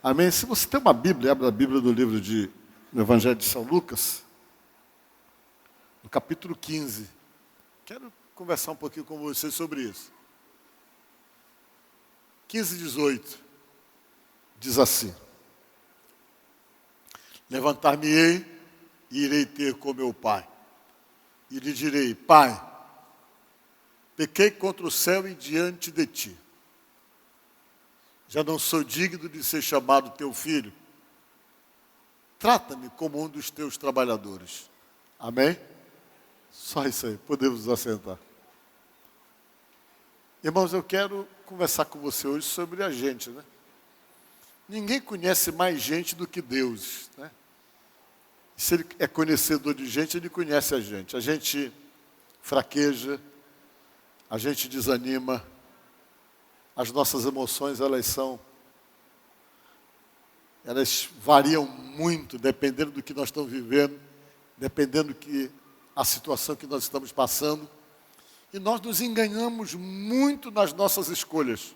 Amém? Se você tem uma Bíblia, abre a Bíblia do livro do Evangelho de São Lucas, no capítulo 15. Quero conversar um pouquinho com vocês sobre isso. 15, 18. Diz assim: levantar-me-ei e irei ter com meu pai. E lhe direi: Pai, pequei contra o céu e diante de ti. Já não sou digno de ser chamado teu filho. Trata-me como um dos teus trabalhadores. Amém? Só isso aí, podemos nos assentar. Irmãos, eu quero conversar com você hoje sobre a gente, né? Ninguém conhece mais gente do que Deus, né? Se Ele é conhecedor de gente, Ele conhece a gente. A gente fraqueja, a gente desanima, as nossas emoções, elas variam muito, dependendo do que nós estamos vivendo, dependendo a situação que nós estamos passando. E nós nos enganamos muito nas nossas escolhas.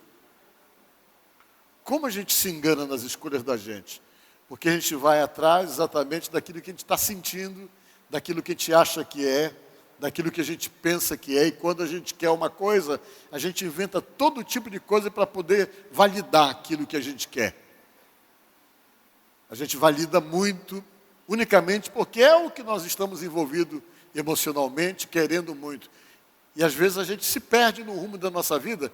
Como a gente se engana nas escolhas da gente? Porque a gente vai atrás exatamente daquilo que a gente está sentindo, daquilo que a gente acha que é, daquilo que a gente pensa que é. E quando a gente quer uma coisa, a gente inventa todo tipo de coisa para poder validar aquilo que a gente quer. A gente valida muito, unicamente porque é o que nós estamos envolvidos emocionalmente, querendo muito. E às vezes a gente se perde no rumo da nossa vida.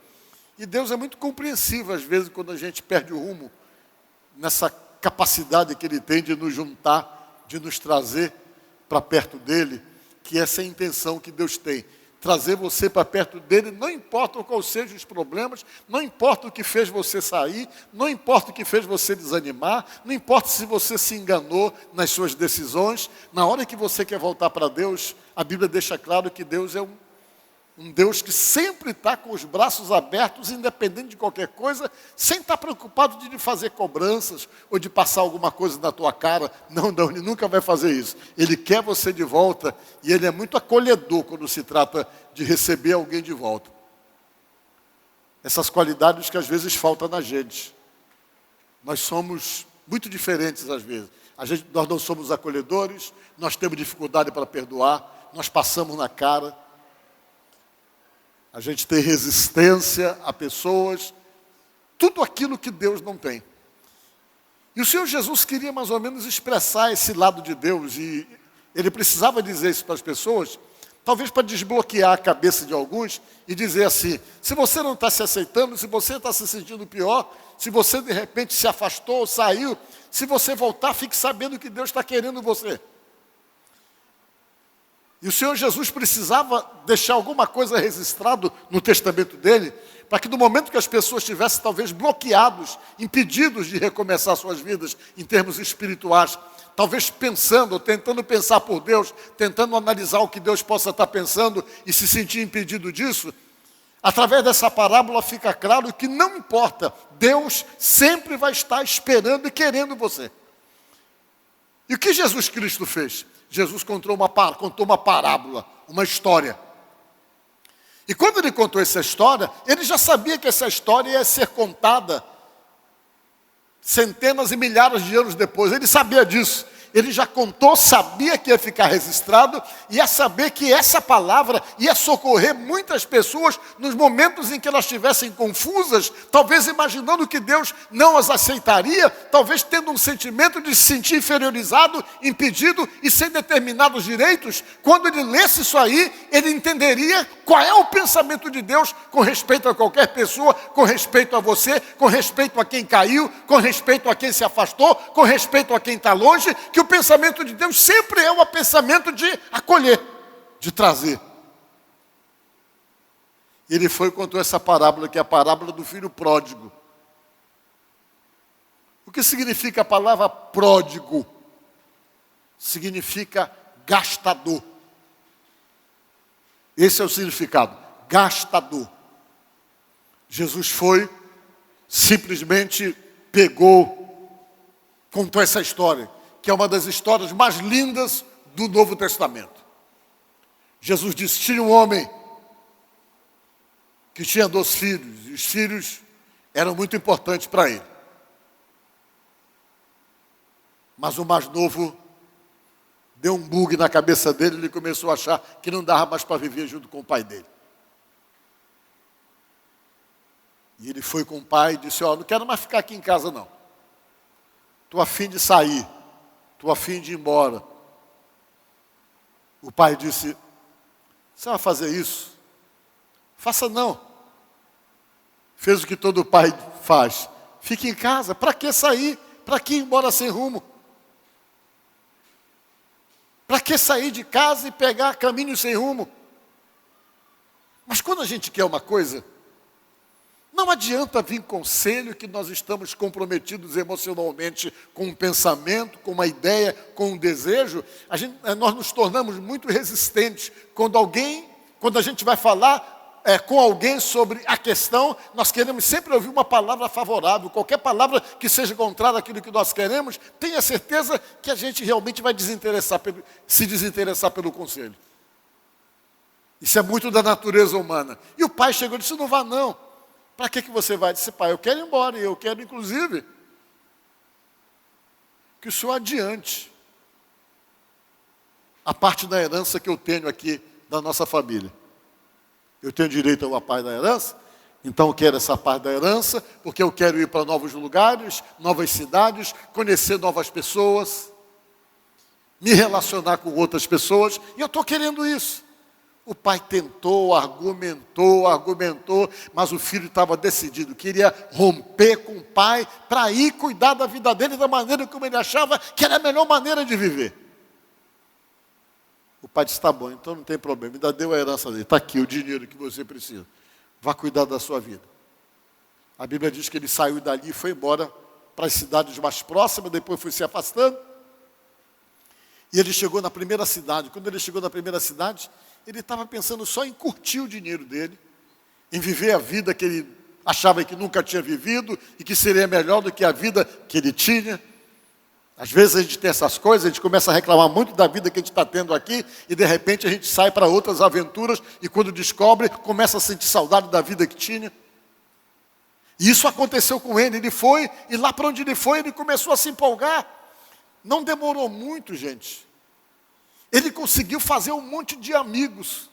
E Deus é muito compreensivo, às vezes, quando a gente perde o rumo, nessa capacidade que Ele tem de nos juntar, de nos trazer para perto dEle, que essa é a intenção que Deus tem. Trazer você para perto dEle, não importa quais sejam os problemas, não importa o que fez você sair, não importa o que fez você desanimar, não importa se você se enganou nas suas decisões. Na hora que você quer voltar para Deus, a Bíblia deixa claro que Deus é um Deus que sempre está com os braços abertos, independente de qualquer coisa, sem estar preocupado de fazer cobranças ou de passar alguma coisa na tua cara. Não, Ele nunca vai fazer isso. Ele quer você de volta e Ele é muito acolhedor quando se trata de receber alguém de volta. Essas qualidades que às vezes faltam na gente. Nós somos muito diferentes às vezes. Nós não somos acolhedores, nós temos dificuldade para perdoar, nós passamos na cara. A gente tem resistência a pessoas, tudo aquilo que Deus não tem. E o Senhor Jesus queria mais ou menos expressar esse lado de Deus, e Ele precisava dizer isso para as pessoas, talvez para desbloquear a cabeça de alguns e dizer assim: se você não está se aceitando, se você está se sentindo pior, se você de repente se afastou, saiu, se você voltar, fique sabendo que Deus está querendo você. E o Senhor Jesus precisava deixar alguma coisa registrado no testamento dele, para que no momento que as pessoas estivessem talvez bloqueados, impedidos de recomeçar suas vidas em termos espirituais, talvez pensando, ou tentando pensar por Deus, tentando analisar o que Deus possa estar pensando e se sentir impedido disso, através dessa parábola fica claro que não importa, Deus sempre vai estar esperando e querendo você. E o que Jesus Cristo fez? Jesus contou uma parábola, uma história. E quando Ele contou essa história, Ele já sabia que essa história ia ser contada centenas e milhares de anos depois. Ele sabia disso. Ele já contou, sabia que ia ficar registrado, ia saber que essa palavra ia socorrer muitas pessoas nos momentos em que elas estivessem confusas, talvez imaginando que Deus não as aceitaria, talvez tendo um sentimento de se sentir inferiorizado, impedido e sem determinados direitos. Quando ele lesse isso aí, ele entenderia qual é o pensamento de Deus com respeito a qualquer pessoa, com respeito a você, com respeito a quem caiu, com respeito a quem se afastou, com respeito a quem está longe, que o pensamento de Deus sempre é um pensamento de acolher, de trazer. Ele foi e contou essa parábola, que é a parábola do filho pródigo. O que significa a palavra pródigo? Significa gastador. Esse é o significado, gastador. Jesus foi, simplesmente pegou, contou essa história, que é uma das histórias mais lindas do Novo Testamento. Jesus disse: tinha um homem que tinha 2 filhos, e os filhos eram muito importantes para ele. Mas o mais novo deu um bug na cabeça dele, ele começou a achar que não dava mais para viver junto com o pai dele. E ele foi com o pai e disse, não quero mais ficar aqui em casa não. Estou a fim de sair, estou a fim de ir embora. O pai disse, você vai fazer isso? Faça não. Fez o que todo pai faz. Fique em casa, para que sair? Para que ir embora sem rumo? Para que sair de casa e pegar caminho sem rumo? Mas quando a gente quer uma coisa, não adianta vir conselho que nós estamos comprometidos emocionalmente com um pensamento, com uma ideia, com um desejo. Nós nos tornamos muito resistentes. Quando a gente vai falar com alguém sobre a questão, nós queremos sempre ouvir uma palavra favorável. Qualquer palavra que seja contrária àquilo que nós queremos, tenha certeza que a gente realmente vai se desinteressar pelo conselho. Isso é muito da natureza humana. E o pai chegou e disse, não vá não. Para que você vai? Disse, pai, eu quero ir embora. E eu quero, inclusive, que o senhor adiante a parte da herança que eu tenho aqui da nossa família. Eu tenho direito a uma parte da herança, então eu quero essa parte da herança, porque eu quero ir para novos lugares, novas cidades, conhecer novas pessoas, me relacionar com outras pessoas, e eu estou querendo isso. O pai tentou, argumentou, mas o filho estava decidido, queria romper com o pai para ir cuidar da vida dele da maneira como ele achava que era a melhor maneira de viver. O pai disse, tá bom, então não tem problema, ainda deu a herança dele, está aqui o dinheiro que você precisa, vá cuidar da sua vida. A Bíblia diz que ele saiu dali e foi embora para as cidades mais próximas, depois foi se afastando, e ele chegou na primeira cidade. Quando ele chegou na primeira cidade, ele estava pensando só em curtir o dinheiro dele, em viver a vida que ele achava que nunca tinha vivido e que seria melhor do que a vida que ele tinha. Às vezes a gente tem essas coisas, a gente começa a reclamar muito da vida que a gente está tendo aqui e de repente a gente sai para outras aventuras e quando descobre, começa a sentir saudade da vida que tinha. E isso aconteceu com ele foi e lá para onde ele foi, ele começou a se empolgar. Não demorou muito, gente. Ele conseguiu fazer um monte de amigos.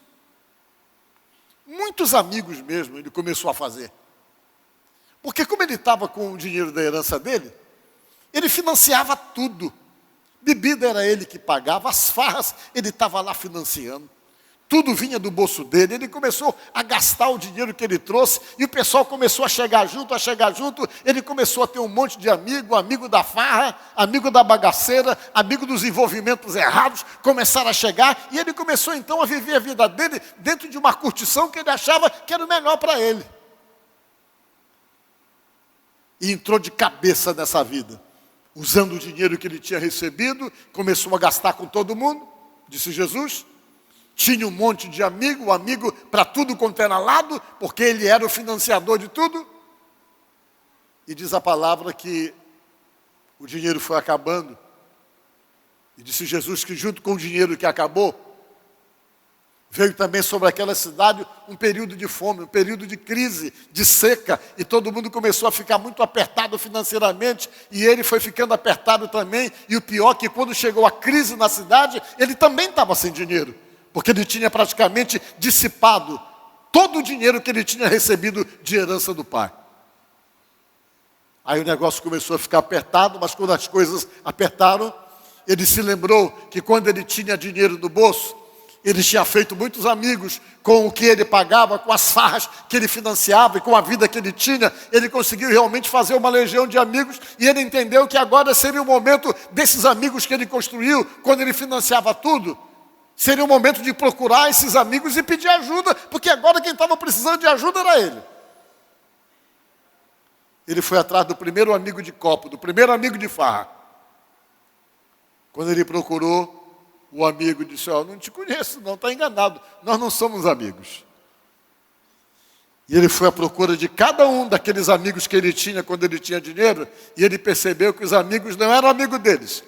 Muitos amigos mesmo ele começou a fazer. Porque como ele estava com o dinheiro da herança dele, ele financiava tudo. Bebida era ele que pagava, as farras ele estava lá financiando. Tudo vinha do bolso dele, ele começou a gastar o dinheiro que ele trouxe, e o pessoal começou a chegar junto, ele começou a ter um monte de amigo da farra, amigo da bagaceira, amigo dos envolvimentos errados, começaram a chegar, e ele começou então a viver a vida dele dentro de uma curtição que ele achava que era o melhor para ele. E entrou de cabeça nessa vida, usando o dinheiro que ele tinha recebido, começou a gastar com todo mundo, disse Jesus. Tinha um monte de amigo para tudo quanto era lado, porque ele era o financiador de tudo. E diz a palavra que o dinheiro foi acabando. E disse Jesus que junto com o dinheiro que acabou, veio também sobre aquela cidade um período de fome, um período de crise, de seca, e todo mundo começou a ficar muito apertado financeiramente, e ele foi ficando apertado também, e o pior é que quando chegou a crise na cidade, ele também estava sem dinheiro. Porque ele tinha praticamente dissipado todo o dinheiro que ele tinha recebido de herança do pai. Aí o negócio começou a ficar apertado, mas quando as coisas apertaram, ele se lembrou que quando ele tinha dinheiro no bolso, ele tinha feito muitos amigos com o que ele pagava, com as farras que ele financiava e com a vida que ele tinha. Ele conseguiu realmente fazer uma legião de amigos e ele entendeu que agora seria o momento desses amigos que ele construiu, quando ele financiava tudo. Seria o momento de procurar esses amigos e pedir ajuda, porque agora quem estava precisando de ajuda era ele. Ele foi atrás do primeiro amigo de copo, do primeiro amigo de farra. Quando ele procurou, o amigo disse, não te conheço não, está enganado, nós não somos amigos. E ele foi à procura de cada um daqueles amigos que ele tinha quando ele tinha dinheiro, e ele percebeu que os amigos não eram amigos deles.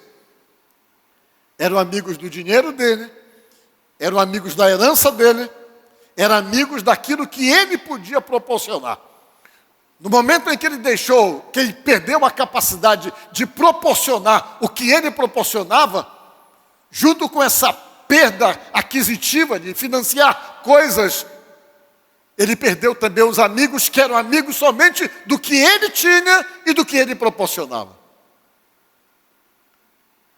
Eram amigos do dinheiro dele, eram amigos da herança dele, eram amigos daquilo que ele podia proporcionar. No momento em que ele deixou, que ele perdeu a capacidade de proporcionar o que ele proporcionava, junto com essa perda aquisitiva de financiar coisas, ele perdeu também os amigos que eram amigos somente do que ele tinha e do que ele proporcionava.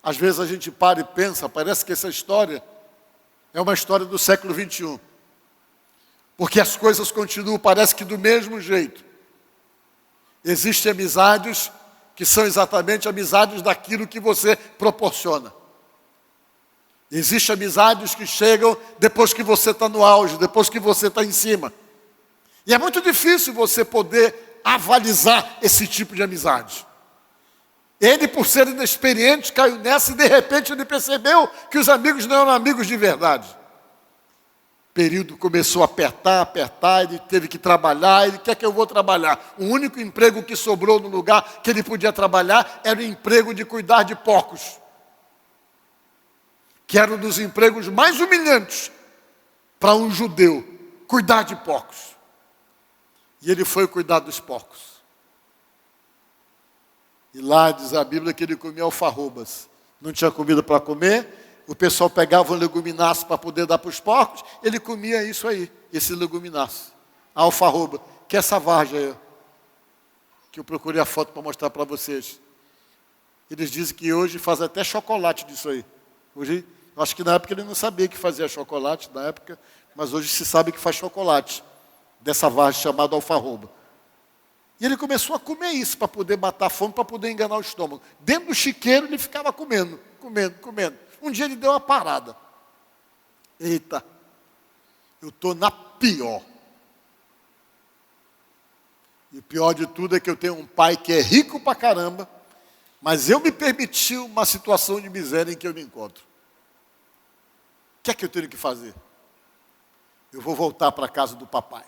Às vezes a gente para e pensa, parece que essa história é uma história do século 21. Porque as coisas continuam, parece que do mesmo jeito. Existem amizades que são exatamente amizades daquilo que você proporciona. Existem amizades que chegam depois que você está no auge, depois que você está em cima. E é muito difícil você poder avalizar esse tipo de amizade. Ele, por ser inexperiente, caiu nessa e de repente ele percebeu que os amigos não eram amigos de verdade. O período começou a apertar, ele teve que trabalhar. Ele quer que eu vou trabalhar. O único emprego que sobrou no lugar que ele podia trabalhar era o emprego de cuidar de porcos, que era um dos empregos mais humilhantes para um judeu, cuidar de porcos. E ele foi cuidar dos porcos. E lá diz a Bíblia que ele comia alfarrobas. Não tinha comida para comer. O pessoal pegava um legumináceo para poder dar para os porcos. Ele comia isso aí, esse legumináceo. A alfarroba, que é essa vargem aí, que eu procurei a foto para mostrar para vocês. Eles dizem que hoje faz até chocolate disso aí. Hoje, acho que na época ele não sabia que fazia chocolate, na época, mas hoje se sabe que faz chocolate dessa vargem chamada alfarroba. E ele começou a comer isso para poder matar a fome, para poder enganar o estômago. Dentro do chiqueiro ele ficava comendo. Um dia ele deu uma parada. Eita, eu estou na pior. E o pior de tudo é que eu tenho um pai que é rico pra caramba, mas eu me permiti uma situação de miséria em que eu me encontro. O que é que eu tenho que fazer? Eu vou voltar para a casa do papai.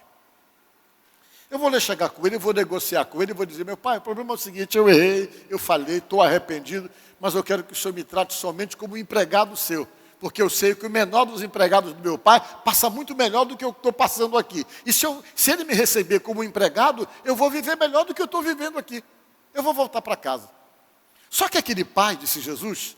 Eu vou lá chegar com ele, eu vou negociar com ele, eu vou dizer, meu pai, o problema é o seguinte, eu errei, eu falei, estou arrependido, mas eu quero que o senhor me trate somente como um empregado seu, porque eu sei que o menor dos empregados do meu pai passa muito melhor do que eu estou passando aqui. E se ele me receber como um empregado, eu vou viver melhor do que eu estou vivendo aqui. Eu vou voltar para casa. Só que aquele pai, disse Jesus,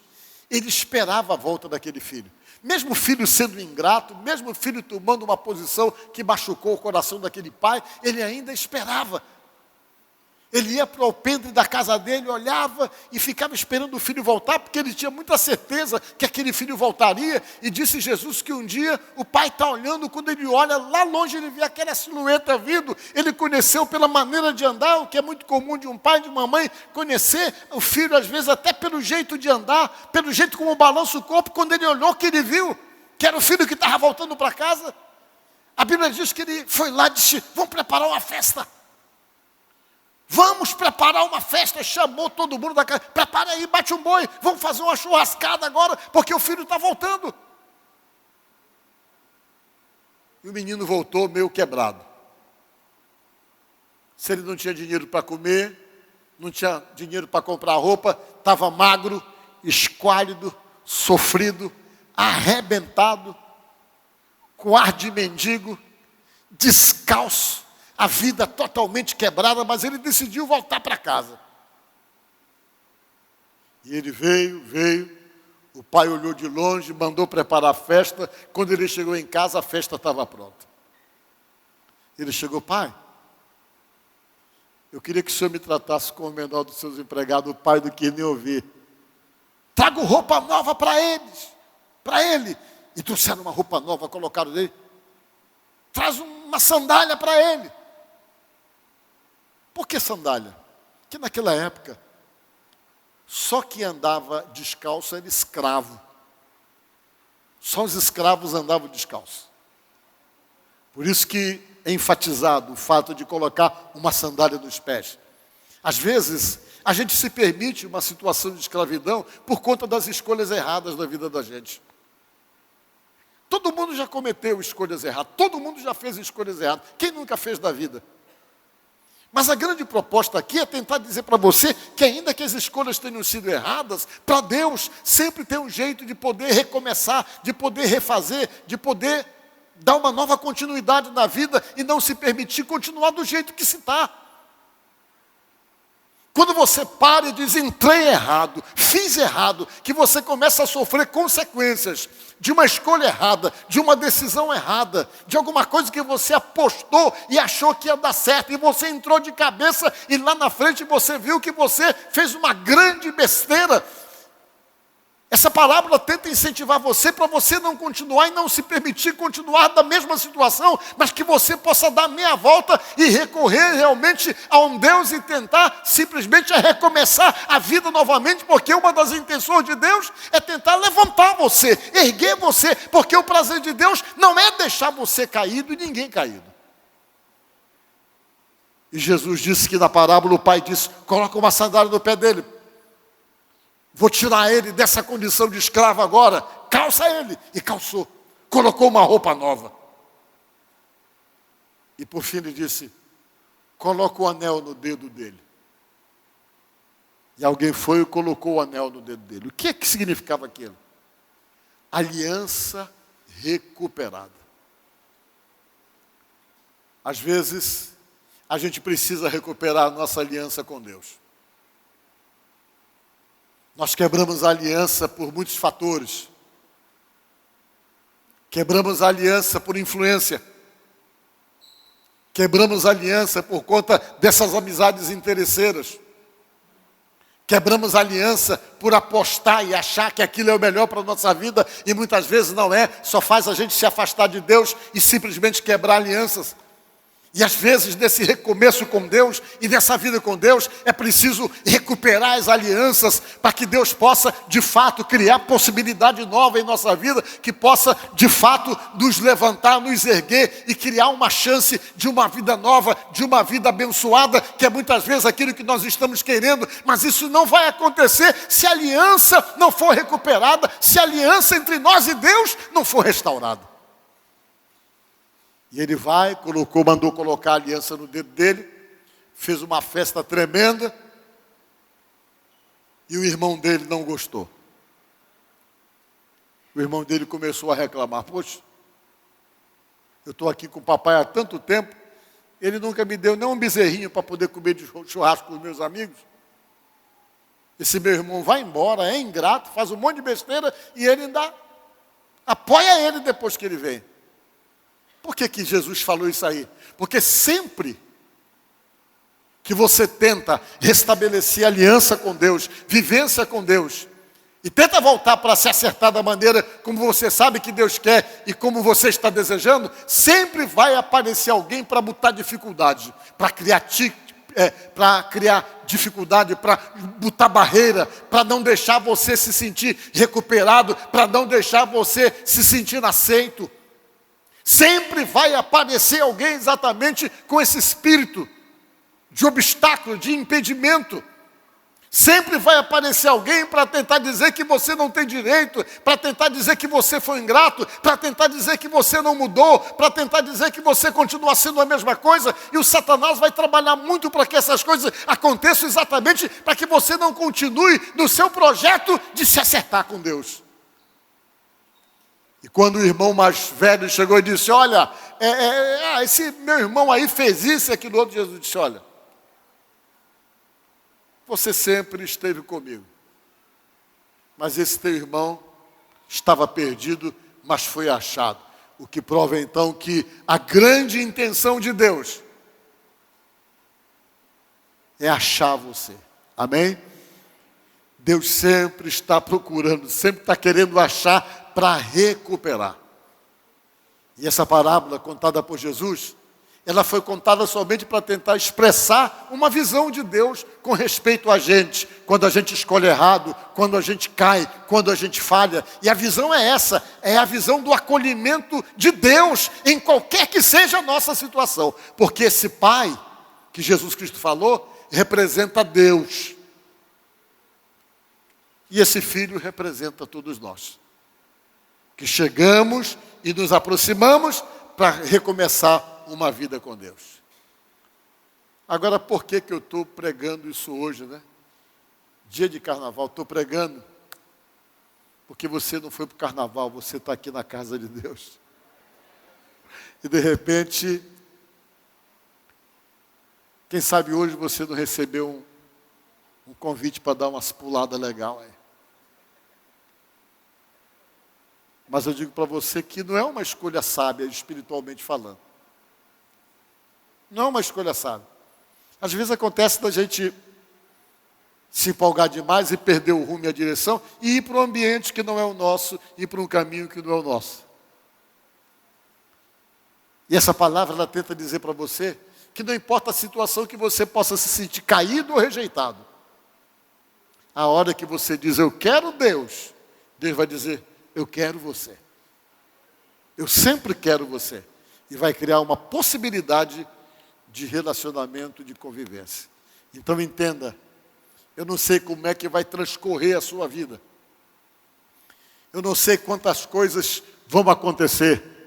ele esperava a volta daquele filho. Mesmo o filho sendo ingrato, mesmo o filho tomando uma posição que machucou o coração daquele pai, ele ainda esperava. Ele ia para o alpendre da casa dele, olhava e ficava esperando o filho voltar, porque ele tinha muita certeza que aquele filho voltaria. E disse Jesus que um dia o pai está olhando, quando ele olha lá longe, ele vê aquela silhueta vindo. Ele conheceu pela maneira de andar, o que é muito comum de um pai e de uma mãe, conhecer o filho às vezes até pelo jeito de andar, pelo jeito como balança o corpo. Quando ele olhou, que ele viu que era o filho que estava voltando para casa. A Bíblia diz que ele foi lá e disse, vamos preparar uma festa. Vamos preparar uma festa, chamou todo mundo da casa, prepara aí, bate um boi, vamos fazer uma churrascada agora, porque o filho está voltando. E o menino voltou meio quebrado. Se ele não tinha dinheiro para comer, não tinha dinheiro para comprar roupa, estava magro, esquálido, sofrido, arrebentado, com ar de mendigo, descalço, a vida totalmente quebrada, mas ele decidiu voltar para casa. E ele veio, o pai olhou de longe, mandou preparar a festa. Quando ele chegou em casa, a festa estava pronta. Ele chegou, pai, eu queria que o senhor me tratasse como o menor dos seus empregados, o pai do que nem ouvir. Trago roupa nova para ele. E trouxeram uma roupa nova, colocaram nele. Traz uma sandália para ele. Por que sandália? Porque naquela época, só quem andava descalço era escravo. Só os escravos andavam descalços. Por isso que é enfatizado o fato de colocar uma sandália nos pés. Às vezes, a gente se permite uma situação de escravidão por conta das escolhas erradas da vida da gente. Todo mundo já cometeu escolhas erradas, todo mundo já fez escolhas erradas. Quem nunca fez da vida? Mas a grande proposta aqui é tentar dizer para você que ainda que as escolhas tenham sido erradas, para Deus sempre tem um jeito de poder recomeçar, de poder refazer, de poder dar uma nova continuidade na vida e não se permitir continuar do jeito que se está. Quando você para e diz, entrei errado, fiz errado, que você começa a sofrer consequências de uma escolha errada, de uma decisão errada, de alguma coisa que você apostou e achou que ia dar certo, e você entrou de cabeça e lá na frente você viu que você fez uma grande besteira. Essa parábola tenta incentivar você para você não continuar e não se permitir continuar da mesma situação, mas que você possa dar meia volta e recorrer realmente a um Deus e tentar simplesmente recomeçar a vida novamente, porque uma das intenções de Deus é tentar levantar você, erguer você, porque o prazer de Deus não é deixar você caído e ninguém caído. E Jesus disse que na parábola o pai disse, coloca uma sandália no pé dele. Vou tirar ele dessa condição de escravo agora. Calça ele. E calçou. Colocou uma roupa nova. E por fim ele disse, coloca o anel no dedo dele. E alguém foi e colocou o anel no dedo dele. O que significava aquilo? Aliança recuperada. Às vezes, a gente precisa recuperar a nossa aliança com Deus. Nós quebramos a aliança por muitos fatores. Quebramos a aliança por influência. Quebramos a aliança por conta dessas amizades interesseiras. Quebramos a aliança por apostar e achar que aquilo é o melhor para a nossa vida, e muitas vezes não é, só faz a gente se afastar de Deus e simplesmente quebrar alianças. E às vezes, nesse recomeço com Deus e nessa vida com Deus, é preciso recuperar as alianças para que Deus possa, de fato, criar possibilidade nova em nossa vida, que possa, de fato, nos levantar, nos erguer e criar uma chance de uma vida nova, de uma vida abençoada, que é muitas vezes aquilo que nós estamos querendo, mas isso não vai acontecer se a aliança não for recuperada, se a aliança entre nós e Deus não for restaurada. E ele mandou colocar a aliança no dedo dele, fez uma festa tremenda, e o irmão dele não gostou. O irmão dele começou a reclamar, poxa, eu estou aqui com o papai há tanto tempo, ele nunca me deu nem um bezerrinho para poder comer de churrasco com os meus amigos. Esse meu irmão vai embora, é ingrato, faz um monte de besteira, e ele ainda apoia ele depois que ele vem. Por que Jesus falou isso aí? Porque sempre que você tenta restabelecer aliança com Deus, vivência com Deus, e tenta voltar para se acertar da maneira como você sabe que Deus quer e como você está desejando, sempre vai aparecer alguém para botar dificuldade, para criar dificuldade, para botar barreira, para não deixar você se sentir recuperado, para não deixar você se sentir aceito. Sempre vai aparecer alguém exatamente com esse espírito de obstáculo, de impedimento. Sempre vai aparecer alguém para tentar dizer que você não tem direito, para tentar dizer que você foi ingrato, para tentar dizer que você não mudou, para tentar dizer que você continua sendo a mesma coisa. E o Satanás vai trabalhar muito para que essas coisas aconteçam, exatamente para que você não continue no seu projeto de se acertar com Deus. E quando o irmão mais velho chegou e disse, olha, esse meu irmão aí fez isso e aquilo outro, Jesus disse, olha, você sempre esteve comigo, mas esse teu irmão estava perdido, mas foi achado. O que prova então que a grande intenção de Deus é achar você. Amém? Deus sempre está procurando, sempre está querendo achar para recuperar. E essa parábola contada por Jesus, ela foi contada somente para tentar expressar uma visão de Deus com respeito a gente, quando a gente escolhe errado, quando a gente cai, quando a gente falha. E a visão é essa, é a visão do acolhimento de Deus em qualquer que seja a nossa situação. Porque esse Pai, que Jesus Cristo falou, representa Deus. E esse Filho representa todos nós, que chegamos e nos aproximamos para recomeçar uma vida com Deus. Agora, por que eu estou pregando isso hoje, né? Dia de carnaval, estou pregando porque você não foi para o carnaval, você está aqui na casa de Deus. E de repente, quem sabe hoje você não recebeu um convite para dar umas puladas legal aí. Mas eu digo para você que não é uma escolha sábia, espiritualmente falando. Não é uma escolha sábia. Às vezes acontece da gente se empolgar demais e perder o rumo e a direção e ir para um ambiente que não é o nosso, ir para um caminho que não é o nosso. E essa palavra, ela tenta dizer para você que não importa a situação que você possa se sentir caído ou rejeitado. A hora que você diz, eu quero Deus, Deus vai dizer, eu quero você. Eu sempre quero você. E vai criar uma possibilidade de relacionamento, de convivência. Então entenda, eu não sei como é que vai transcorrer a sua vida. Eu não sei quantas coisas vão acontecer.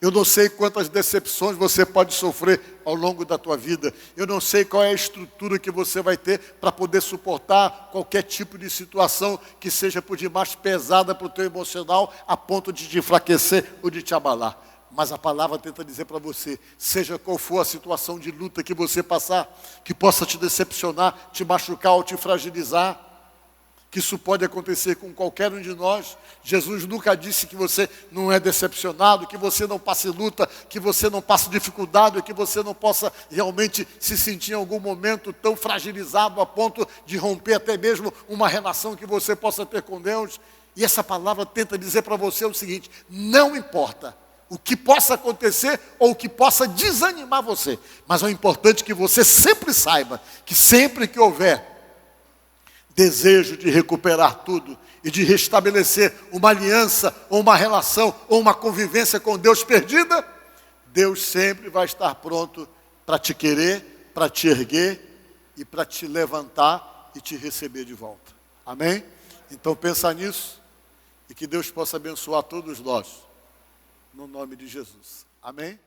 Eu não sei quantas decepções você pode sofrer ao longo da tua vida. Eu não sei qual é a estrutura que você vai ter para poder suportar qualquer tipo de situação que seja por demais pesada para o teu emocional, a ponto de te enfraquecer ou de te abalar. Mas a palavra tenta dizer para você, seja qual for a situação de luta que você passar, que possa te decepcionar, te machucar ou te fragilizar, que isso pode acontecer com qualquer um de nós. Jesus nunca disse que você não é decepcionado, que você não passe luta, que você não passe dificuldade, que você não possa realmente se sentir em algum momento tão fragilizado a ponto de romper até mesmo uma relação que você possa ter com Deus. E essa palavra tenta dizer para você o seguinte, não importa o que possa acontecer ou o que possa desanimar você, mas é importante que você sempre saiba que sempre que houver desejo de recuperar tudo e de restabelecer uma aliança, ou uma relação, ou uma convivência com Deus perdida, Deus sempre vai estar pronto para te querer, para te erguer e para te levantar e te receber de volta. Amém? Então pensa nisso e que Deus possa abençoar todos nós, no nome de Jesus. Amém?